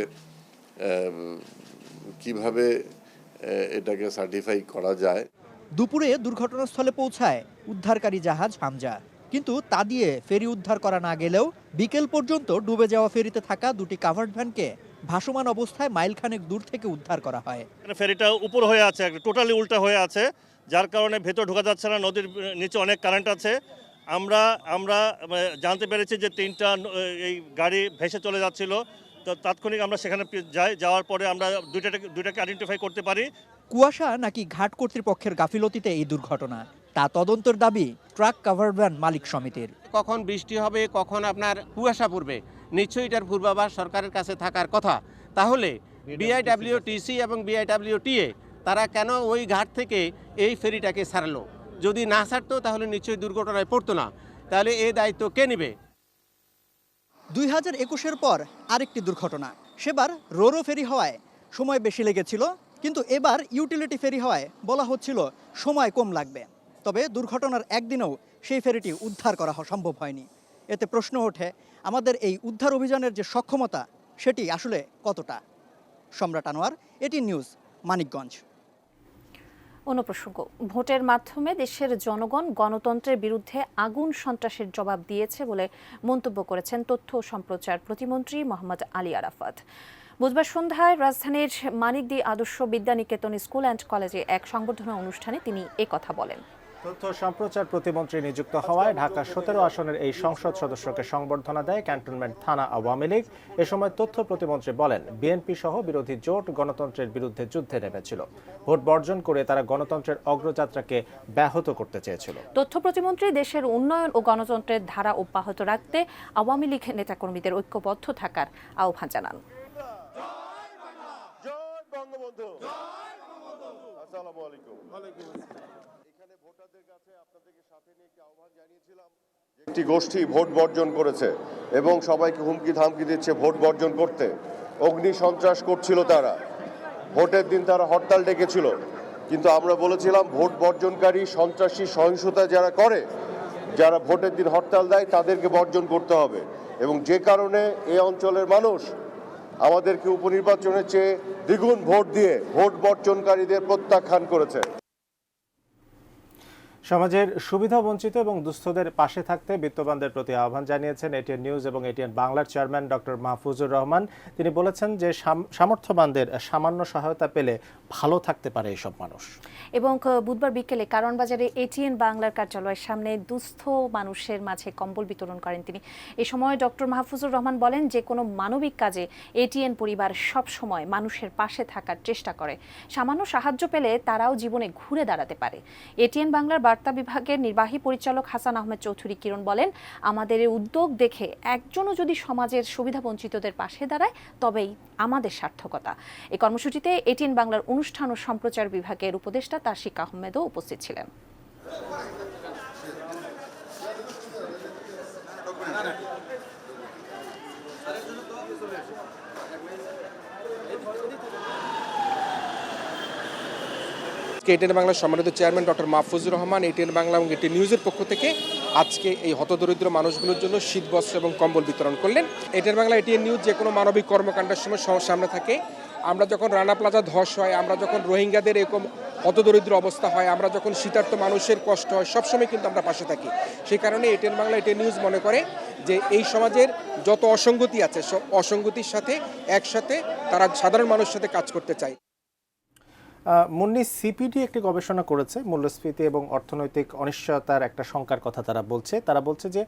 কিভাবে এটাকে সার্টিফাই করা যায়। দুপুরে দুর্ঘটনাস্থলে পৌঁছায় উদ্ধারকারী জাহাজ হামজা, কিন্তু তা দিয়ে ফেরি উদ্ধার করা না গেলেও বিকেল পর্যন্ত ডুবে যাওয়া ফেরিতে থাকা 2টি কাভার্ড ভ্যানকে ভাসমান অবস্থায় মাইলখানেক দূর থেকে উদ্ধার করা হয়। ফেরিটা উপর হয়ে আছে, টোটালি উল্টা হয়ে আছে, যার কারণে ভেতর ঢোকা যাচ্ছে না। নদীর নিচে অনেক কারেন্ট আছে। আমরা জানতে পেরেছি যে 3টা এই গাড়ি ভেসে চলে যাচ্ছিল। তো তাৎক্ষণিক আমরা সেখানে যাওয়ার পরে আমরা দুইটাকে আইডেন্টিফাই করতে পারি। কুয়াশা নাকি ঘাট কর্তৃপক্ষের গাফিলতিতে এই দুর্ঘটনা, তা তদন্তের দাবি ট্রাক কাভার্ড ভ্যান মালিক সমিতির। কখন বৃষ্টি হবে, কখন আপনার কুয়াশা পড়বে, নিশ্চয়ই এটার পূর্বাভাস সরকারের কাছে থাকার কথা। তাহলে বিআইডব্লিউটিসি এবং বিআইডব্লিউটিএ তারা কেন ওই ঘাট থেকে এই ফেরিটাকে ছাড়লো? যদি না ছাড়তো তাহলে নিশ্চয়ই দুর্ঘটনায় পড়তো না। তাহলে এই দায়িত্ব কে নেবে? 2021-এর পর আরেকটি দুর্ঘটনা। সেবার রোরো ফেরি হওয়ায় সময় বেশি লেগেছিল, কিন্তু এবার ইউটিলিটি ফেরি হওয়ায় বলা হচ্ছিল সময় কম লাগবে। তবে দুর্ঘটনার একদিনেও সেই ফেরিটি উদ্ধার করা সম্ভব হয়নি। এতে প্রশ্ন ওঠে, আমাদের এই উদ্ধার অভিযানের যে সক্ষমতা সেটি আসলে কতটা? সম্রাট আনোয়ার, এটিএন নিউজ, মানিকগঞ্জ। অন্য প্রসঙ্গ, ভোটের মাধ্যমে দেশের জনগণ গণতন্ত্রের বিরুদ্ধে আগুন সন্ত্রাসের জবাব দিয়েছে বলে মন্তব্য করেছেন তথ্য ও সম্প্রচার প্রতিমন্ত্রী মোহাম্মদ আলী আরাফাত। বুধবার সন্ধ্যায় রাজধানীর মানিকদি আদর্শ বিদ্যানিকেতন স্কুল অ্যান্ড কলেজে এক সংবর্ধনা অনুষ্ঠানে তিনি একথা বলেন। তথ্য সম্প্রচার প্রতিমন্ত্রী নিযুক্ত হওয়ায় ঢাকা 17 আসনের এই সংসদ সদস্যকে সংবর্ধনা দেয় ক্যান্টনমেন্ট থানা আওয়ামী লীগ। এ সময় তথ্য প্রতিমন্ত্রী বলেন, বিএনপি সহ বিরোধী জোট গণতন্ত্রের বিরুদ্ধে যুদ্ধে নেমেছিল। ভোট বর্জন করে তারা গণতন্ত্রের অগ্রযাত্রাকে ব্যাহত করতে চেয়েছিল। তথ্য প্রতিমন্ত্রী দেশের উন্নয়ন ও গণতন্ত্রের ধারা অব্যাহত রাখতে আওয়ামী লীগ নেতাকর্মীদের ঐক্যবদ্ধ থাকার আহ্বান জানান। একটি গোষ্ঠী ভোট বর্জন করেছে এবং সবাইকে হুমকি ধামকি দিচ্ছে ভোট বর্জন করতে। অগ্নি সন্ত্রাস করছিল তারা, ভোটের দিন তারা হরতাল ডেকেছিল, কিন্তু আমরা বলেছিলাম ভোট বর্জনকারী সন্ত্রাসী সহিংসতা যারা করে, যারা ভোটের দিন হরতাল দেয় তাদেরকে বর্জন করতে হবে। এবং যে কারণে এই অঞ্চলের মানুষ আমাদেরকে উপনির্বাচনের চেয়ে দ্বিগুণ ভোট দিয়ে ভোট বর্জনকারীদের প্রত্যাখ্যান করেছে। সমাজের সুবিধা বঞ্চিত এবং দুস্থদের পাশে থাকতে বিত্তবানদের প্রতি আহ্বান জানিয়েছেন এটিএন নিউজ এবং এটিএন বাংলার চেয়ারম্যান ডক্টর মাহফুজুর রহমান। তিনি বলেছেন যে সামর্থ্যবানদের সামান্য সহায়তা পেলে ভালো থাকতে পারে এসব মানুষ। এবং বুধবার বিকেলে কারণ বাজারে এটিএন বাংলার কার্যালয়ের সামনে দুস্থ মানুষের মাঝে কম্বল বিতরণ করেন তিনি। এ সময় ডক্টর মাহফুজুর রহমান বলেন যে কোনো মানবিক কাজে এটিএন পরিবার সব সময় মানুষের পাশে থাকার চেষ্টা করে। সামান্য সাহায্য পেলে তারাও জীবনে ঘুরে দাঁড়াতে পারে। এটিএন বাংলার বার্তা বিভাগের নির্বাহী পরিচালক হাসান আহমেদ চৌধুরী কিরণ বলেন, আমাদের এই উদ্যোগ দেখে একজনও যদি সমাজের সুবিধাবঞ্চিতদের পাশে দাঁড়ায় তবেই আমাদের সার্থকতা। এই কর্মসূচিতে এটিএন বাংলার অনুষ্ঠান ও সম্প্রচার বিভাগের উপদেষ্টা তাশিক আহমেদও উপস্থিত ছিলেন। এটিএন বাংলার সম্মানিত chairman doctor Mahfuzur Rahman ATN Bangla এবং এটিএন নিউজের পক্ষ থেকে আজকে এই হতদরিদ্র মানুষগুলোর জন্য শীতবস্ত্র এবং কম্বল বিতরণ করলেন। এটিএন বাংলা এটিএন নিউজ যে কোনো মানবিক কর্মকাণ্ডের সময় সামনে থাকে। আমরা যখন রানা প্লাজা ধস হয়, আমরা যখন রোহিঙ্গাদের এরকম হতদরিদ্র অবস্থা হয়, আমরা যখন শীতার্ত মানুষের কষ্ট হয়, সবসময় কিন্তু আমরা পাশে থাকি। সেই কারণে এটিএন বাংলা এটিএন নিউজ মনে করে যে এই সমাজের যত অসঙ্গতি আছে সব অসঙ্গতির সাথে একসাথে তারা সাধারণ মানুষের সাথে কাজ করতে চায়। মুন্নি, সিপিডি একটি গবেষণা করেছে মূল্যস্ফীতি এবং অর্থনৈতিক অনিশ্চয়তার একটা শঙ্কার কথা তারা বলছে যে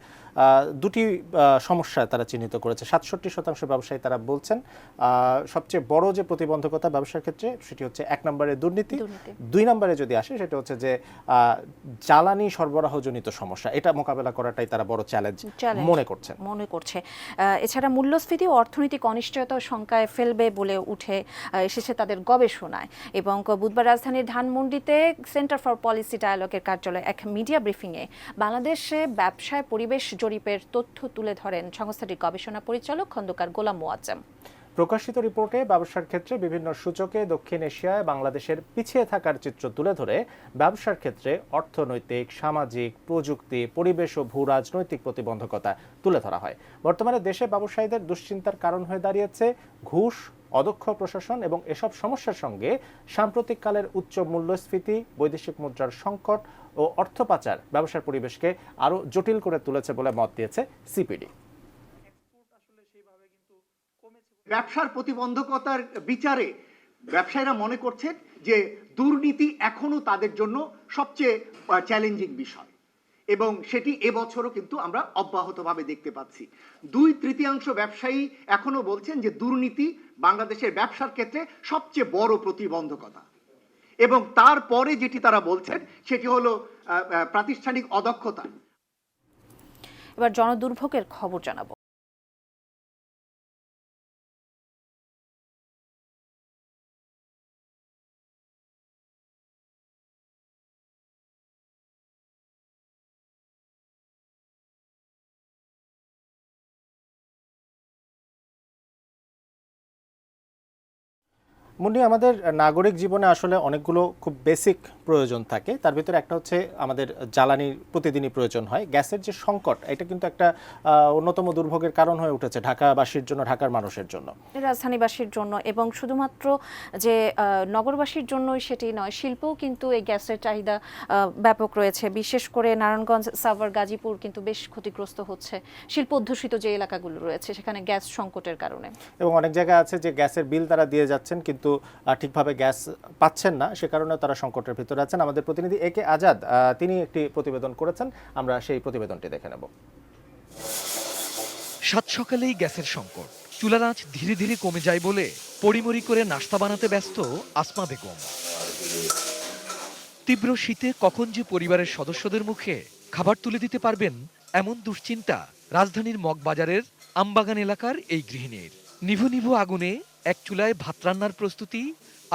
দুটি সমস্যা তারা চিহ্নিত করেছে। 67% ব্যবসায়ী তারা বলছেন সবচেয়ে বড় যে প্রতিবন্ধকতা ব্যবসার ক্ষেত্রে সেটি হচ্ছে 1 নম্বরে দুর্নীতি, 2 নম্বরে যদি আসে সেটা হচ্ছে যে জ্বালানি সরবরাহজনিত সমস্যা। এটা মোকাবেলা করাটাই তারা বড় চ্যালেঞ্জ মনে করছে। এছাড়া মূল্যস্ফীতি ও অর্থনৈতিক অনিশ্চয়তা শঙ্কায় ফেলবে বলে উঠে এসেছে তাদের গবেষণায়। এবং বুধবার রাজধানীর ধানমন্ডিতে সেন্টার ফর পলিসি ডায়ালগের কার্যালয়ে এক মিডিয়া ব্রিফিংয়ে বাংলাদেশে ব্যবসায় পরিবেশ জরিপের তথ্য তুলে ধরেন সংস্থাটির গবেষণা পরিচালক খন্দকার গোলাম মোয়াজ্জেম। প্রকাশিত রিপোর্টে ব্যবসার ক্ষেত্রে বিভিন্ন সূচকে দক্ষিণ এশিয়ায় বাংলাদেশের পিছিয়ে থাকার চিত্র তুলে ধরে ব্যবসার ক্ষেত্রে অর্থনৈতিক, সামাজিক, প্রযুক্তি, পরিবেশ ও ভূ রাজনৈতিক প্রতিবন্ধকতা তুলে ধরা হয়। বর্তমানে দেশে ব্যবসায়ীদের দুশ্চিন্তার কারণ হয়ে দাঁড়িয়েছে ঘুষ, অদক্ষ প্রশাসন এবং এসব সমস্যার সঙ্গে সাম্প্রতিককালের উচ্চ মূল্যস্ফীতি, বৈদেশিক মুদ্রার সংকট ও অর্থ পাচার ব্যবসার পরিবেশকে আরও জটিল করে তুলেছে বলে মত দিয়েছে সিপিডি। ব্যবসার প্রতিবন্ধকতার বিচারে ব্যবসায়ীরা মনে করছেন যে দুর্নীতি এখনো তাদের জন্য সবচেয়ে চ্যালেঞ্জিং বিষয় এবং সেটি এবছরও কিন্তু আমরা অব্যাহতভাবে দেখতে পাচ্ছি। 2/3 ব্যবসায়ী এখনো বলছেন যে দুর্নীতি বাংলাদেশের ব্যবসার ক্ষেত্রে সবচেয়ে বড় প্রতিবন্ধকতা এবং তারপরে যেটি তারা বলছেন সেটি হলো প্রাতিষ্ঠানিক অদক্ষতা। এবার জনদুর্ভোগের খবর জানাবো। মুন্নি, আমাদের নাগরিক জীবনে আসলে অনেকগুলো খুব বেসিক প্রয়োজন থাকে, তার ভিতরে একটা হচ্ছে আমাদের জ্বালানির প্রতিদিনই প্রয়োজন হয়। গ্যাসের যে সংকট, এটা কিন্তু একটা অন্যতম দুর্ভোগের কারণ হয়ে উঠেছে ঢাকাবাসীর জন্য, ঢাকার মানুষের জন্য, রাজধানীবাসীর জন্য, এবং শুধুমাত্র যে নগরবাসীর জন্যই সেটি নয়, শিল্পও কিন্তু এই গ্যাসের চাহিদা ব্যাপক রয়েছে। বিশেষ করে নারায়ণগঞ্জ, সাভার, গাজীপুর কিন্তু বেশ ক্ষতিগ্রস্ত হচ্ছে, শিল্প অধ্যুষিত যে এলাকাগুলো রয়েছে সেখানে গ্যাস সংকটের কারণে। এবং অনেক জায়গায় আছে যে গ্যাসের বিল তারা দিয়ে যাচ্ছেন কিন্তু ঠিকভাবে গ্যাস পাচ্ছেন না, সে কারণে তারা সংকটের ভিতরে আছেন। আমাদের প্রতিনিধি এ কে আজাদ তিনি একটি প্রতিবেদন করেছেন, আমরা সেই প্রতিবেদনটি দেখে নেব। সাত সকালেই গ্যাসের সংকট, চুলার আঁচ ধীরে ধীরে কমে যায় বলে পরিমরি করে নাস্তা বানাতে ব্যস্ত আসমা বেগম। তীব্র শীতে কখন যে পরিবারের সদস্যদের মুখে খাবার তুলে দিতে পারবেন এমন দুশ্চিন্তা রাজধানীর মগবাজারের আমবাগান এলাকার এই গৃহিণীর। নিভু নিভু আগুনে এক চুলায় ভাত রান্নার প্রস্তুতি,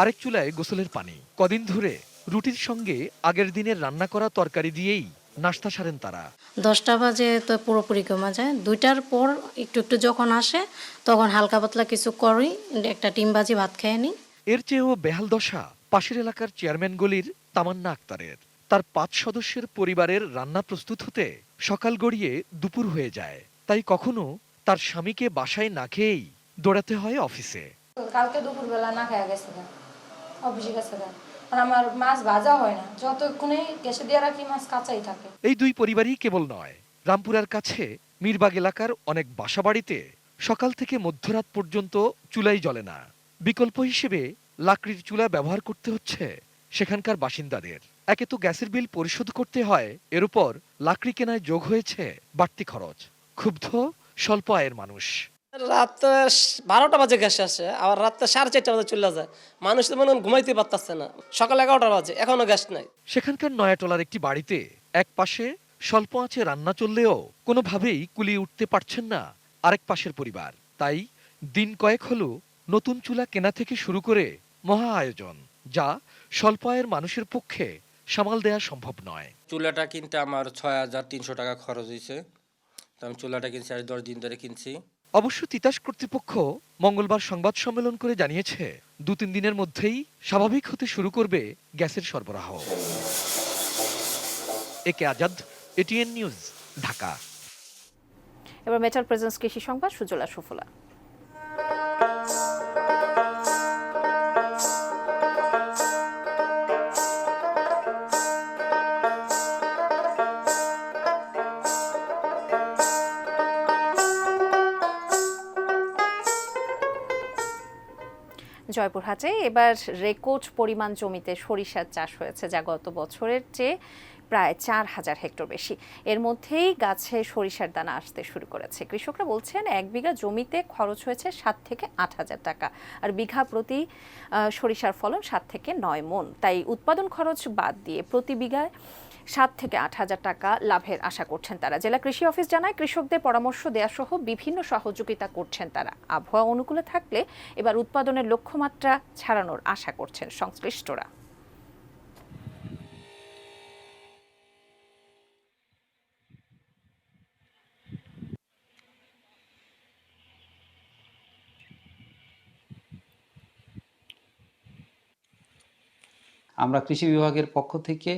আরেক চুলায় গোসলের পানি। কদিন ধরে রুটির সঙ্গে আগের দিনের রান্না করা তরকারি দিয়েই নাস্তা সারেন তারা। 10টা বাজে তো পুরোপুরি কমে যায়, 2টার পর একটু একটু যখন আসে তখন হালকা পাতলা কিছু করি, একটা ডিম ভাজি ভাত খেয়ে নিই। এর চেয়েও বেহাল দশা পাশের এলাকার চেয়ারম্যান গলির তামান্না আক্তারের। তার 5 সদস্যের পরিবারের রান্না প্রস্তুত হতে সকাল গড়িয়ে দুপুর হয়ে যায়, তাই কখনো তার স্বামীকে বাসায় না খেয়েই দৌড়াতে হয় অফিসে। কালকে দুপুরবেলা না খেয়ে গেছে, অফিসে গেছে, আর আমার মাছ ভাজা হয় না, যতক্ষণে গ্যাসে দিয়ে রাখি মাছ কাঁচাই থাকে। এই দুই পরিবারই কেবল নয়, রামপুরার কাছে মিরবাগ এলাকার অনেক বাসাবাড়িতে সকাল থেকে মধ্যরাত পর্যন্ত চুলাই জ্বলে না। বিকল্প হিসেবে লাকড়ির চুলা ব্যবহার করতে হচ্ছে সেখানকার বাসিন্দাদের। একে তো গ্যাসের বিল পরিশোধ করতে হয়, এর উপর লাকড়ি কেনায় যোগ হয়েছে বাড়তি খরচ। ক্ষুব্ধ স্বল্প আয়ের মানুষ। রাত 12টা বাজে গ্যাস আসে, আবার রাত 4:30 বাজে চলে যায়, মানুষ তো মনে ঘুমাইতে পারতেছে না। সকাল 11টা বাজে এখনো গ্যাস নাই। সেখানকার নয়াটলার একটি বাড়িতে এক পাশে স্বল্প আঁচে রান্না চললেও কোনোভাবেই কুলিয়ে উঠতে পারছেন না আরেক পাশের পরিবার। তাই দিন কয়েক হলো নতুন চুলা কেনা থেকে শুরু করে মহা আয়োজন, যা স্বল্প আয়ের মানুষের পক্ষে সামাল দেয়া সম্ভব নয়। চুলাটা কিনতে আমার 6,300 টাকা খরচ হয়েছে। আমি চুলাটা কিনছি, আজ 10 দিন ধরে কিনছি। অবশ্য তিতাস কর্তৃপক্ষ মঙ্গলবার সংবাদ সম্মেলন করে জানিয়েছে 2-3 দিনের মধ্যেই স্বাভাবিক হতে শুরু করবে গ্যাসের সরবরাহ। এ কে আজাদ, এটিএন নিউজ, ঢাকা। এবার মেটাল প্রেজেন্স কৃষি সংবাদ, সুজলা সুফলা। জয়পুরহাটে এবার রেকর্ড পরিমাণ জমিতে সরিষার চাষ হয়েছে, যা গত বছরের চেয়ে প্রায় 4000 হেক্টর বেশি। এর মধ্যেই গাছে সরিষার দানা আসতে শুরু করেছে। কৃষকরা বলছেন 1 বিঘা জমিতে খরচ হয়েছে 7 থেকে 8000 টাকা, আর বিঘা প্রতি সরিষার ফলন 7 থেকে 9 মণ। তাই উৎপাদন খরচ বাদ দিয়ে প্রতি বিঘায় 7 থেকে 8000 টাকা লাভের আশা করছেন তারা। জেলা কৃষি অফিস জানায়, কৃষকদের পরামর্শ দেয়া সহ বিভিন্ন সহযোগিতা করছেন তারা। আবহাওয়া অনুকূলে থাকলে এবার উৎপাদনের লক্ষ্যমাত্রা ছাড়ানোর আশা করছেন সংশ্লিষ্টরা। আমরা কৃষি বিভাগের পক্ষ থেকে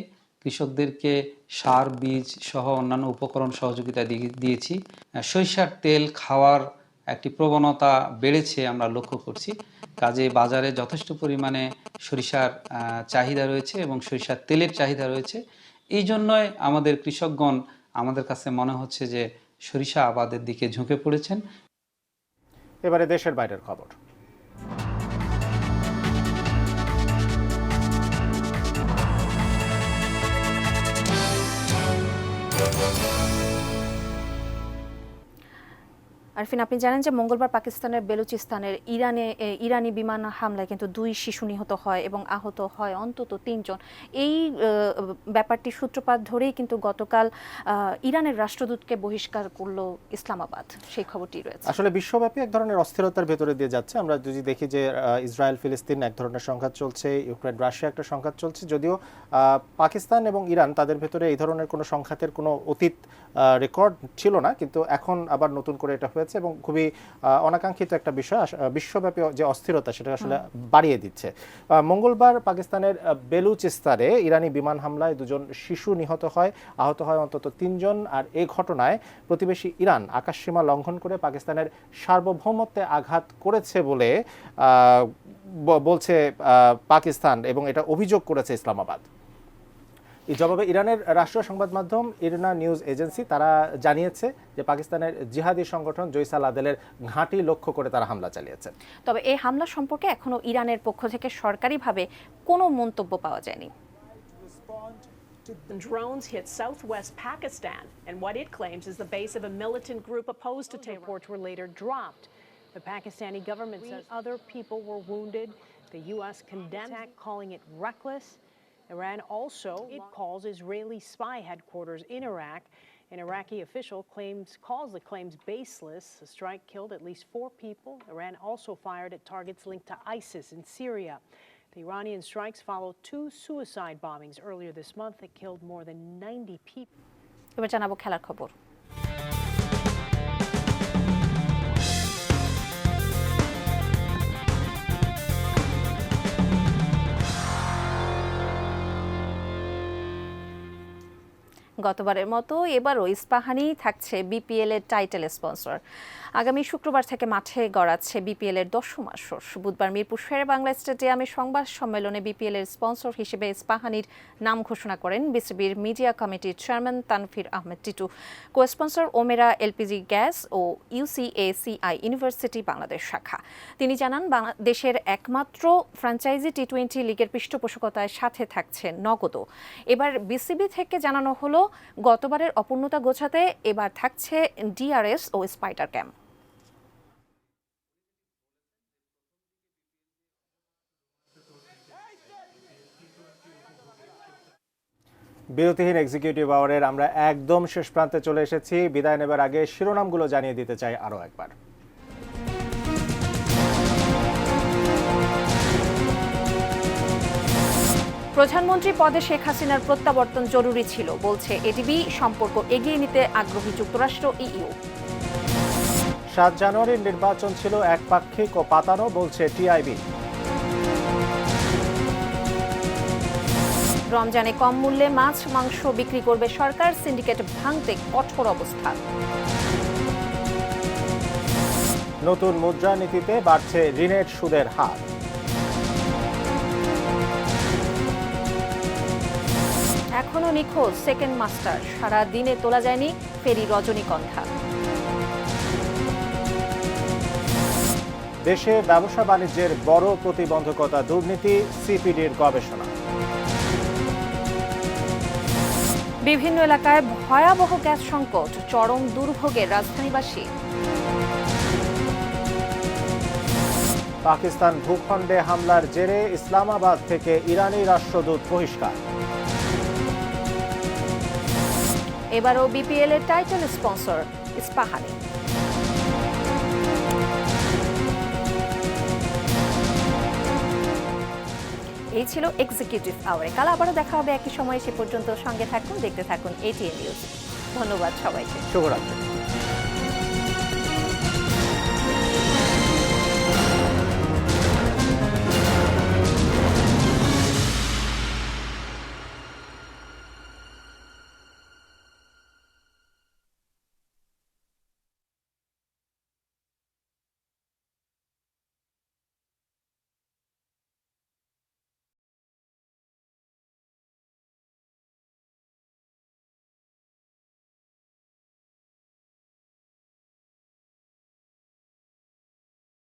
কৃষকদেরকে সার, বীজ সহ অন্যান্য উপকরণ সহযোগিতা দিয়েছি। সরিষার তেল খাওয়ার একটি প্রবণতা বেড়েছে আমরা লক্ষ্য করছি, কাজে বাজারে যথেষ্ট পরিমাণে সরিষার চাহিদা রয়েছে এবং সরিষার তেলের চাহিদা রয়েছে। এই জন্যই আমাদের কৃষকগণ আমাদের কাছে মনে হচ্ছে যে সরিষা আবাদের দিকে ঝুঁকে পড়েছেন। এবারে দেশের বাইরের খবর। আরফিন, আপনি জানেন যে মঙ্গলবার পাকিস্তানের বেলুচিস্তানের ইরানি বিমান হামলায় কিন্তু 2 শিশু নিহত হয় এবং আহত হয় অন্তত 3 জন। এই ব্যাপারটি সূত্রপাত ধরেই কিন্তু গতকাল ইরানের রাষ্ট্রদূতকে বহিষ্কার করলো ইসলামাবাদ, সেই খবরটি রয়েছে। আসলে বিশ্বব্যাপী এক ধরনের অস্থিরতার ভেতরে দিয়ে যাচ্ছে। আমরা যদি দেখি যে ইসরায়েল ফিলিস্তিন এক ধরনের সংঘাত চলছে, ইউক্রেন রাশিয়া একটা সংঘাত চলছে, যদিও পাকিস্তান এবং ইরান তাদের ভেতরে এই ধরনের কোনো সংঘাতের কোনো অতীত রেকর্ড ছিল না, কিন্তু এখন আবার নতুন করে এটা হয়েছে। হয়েছে এবং খুবই অনাকাঙ্ক্ষিত একটা বিষয়। বিশ্বব্যাপী যে অস্থিরতা সেটা আসলে বাড়িয়ে দিচ্ছে। মঙ্গলবার পাকিস্তানের বেলুচিস্তানে ইরানি বিমান হামলায় 2 শিশু নিহত হয়, আহত হয় অন্তত 3 জন। আর এই ঘটনায় প্রতিবেশী ইরান আকাশসীমা লঙ্ঘন করে পাকিস্তানের সার্বভৌমত্বে আঘাত করেছে বলে বলছে পাকিস্তান, এবং এটা অভিযোগ করেছে ইসলামাবাদ। এই জবাবে ইরানের রাষ্ট্রীয় সংবাদ মাধ্যম ইরনা নিউজ এজেন্সি তারা জানিয়েছে যে পাকিস্তানের জিহাদি সংগঠন জৈসাল আদেলের ঘাঁটি লক্ষ্য করে তারা হামলা চালিয়েছে। তবে এই হামলা সম্পর্কে এখনো ইরানের পক্ষ থেকে সরকারিভাবে কোনো মন্তব্য পাওয়া যায়নি। Drones hit southwest Pakistan, and what it claims is the base of a militant group opposed to reports were later dropped. The Pakistani government says other people were wounded. The U.S. condemned attack, calling it reckless. Iran also calls Israeli spy headquarters in Iraq. An Iraqi official calls the claims baseless. The strike killed at least 4 people. Iran also fired at targets linked to ISIS in Syria. The Iranian strikes follow 2 suicide bombings earlier this month that killed more than 90 people. এবার জানাবো খেলার খবর। গতবারের মতো এবারও ইস্পাহানি থাকছে BPL এর title sponsor. আগামী শুক্রবার থেকে মাঠে গড়াচ্ছে বিপিএল এর 10ম আসর। বুধবার মিরপুর শেরেবাংলা স্টেডিয়ামে সংবাদ সম্মেলনে বিপিএল এর স্পন্সর হিসেবে ইস্পাহানির নাম ঘোষণা করেন বিসিবির মিডিয়া কমিটির chairman Tanfir Ahmed Titu. Co sponsor Omera LPG gas ও ইউসিএসিআই ইউনিভার্সিটি বাংলাদেশ শাখা। তিনি জানান বাংলাদেশের একমাত্র ফ্র্যাঞ্চাইজি টি20 লিগের পৃষ্ঠপোষকতায় সাথে থাকছে নগদও। এবার বিসিবি থেকে জানানো হলো গতবারের অপূর্ণতা গোছাতে এবার থাকছে ডিআরএস ও স্পাইডার ক্যাম্প। বিরতিহীন এক্সিকিউটিভ আওয়ারের আমরা একদম শেষ প্রান্তে চলে এসেছি। বিদায় নেবার আগে শিরোনামগুলো জানিয়ে দিতে চাই আরও একবার। প্রধানমন্ত্রী পদে শেখ হাসিনার প্রত্যাবর্তন জরুরি ছিল বলছে এডিবি। সম্পর্ক এগিয়ে নিতে আগ্রহী যুক্তরাষ্ট্র ইইউ। 7 জানুয়ারির নির্বাচন ছিল একপাক্ষিক ও পাতানো বলছে টিআইবি। রমজানে কম মূল্যে মাছ মাংস বিক্রি করবে সরকার, সিন্ডিকেট ভাঙতে কঠোর অবস্থান। নতুন মুদ্রানীতিতে বাড়ছে ঋণের সুদের হার। এখনো নিখোঁজ সেকেন্ড মাস্টার, সারা দিনে তোলা যায়নি ফেরি রজনীগন্ধা। দেশে ব্যবসা বাণিজ্যের বড় প্রতিবন্ধকতা দুর্নীতি, সিপিডির গবেষণা। বিভিন্ন এলাকায় ভয়াবহ গ্যাস সংকট, চরম দুর্ভোগের রাজধানীবাসী। পাকিস্তান ভূখণ্ডে হামলার জেরে ইসলামাবাদ থেকে ইরানি রাষ্ট্রদূত বহিষ্কার। এবারও বিপিএল এর টাইটেল স্পন্সর ইস্পাহানি। এই ছিল এক্সিকিউটিভ আওয়ারে। কাল আবারও দেখা হবে একই সময়। সে পর্যন্ত সঙ্গে থাকুন, দেখতে থাকুন এটিএন নিউজ। ধন্যবাদ সবাইকে। শুভরাত্রি।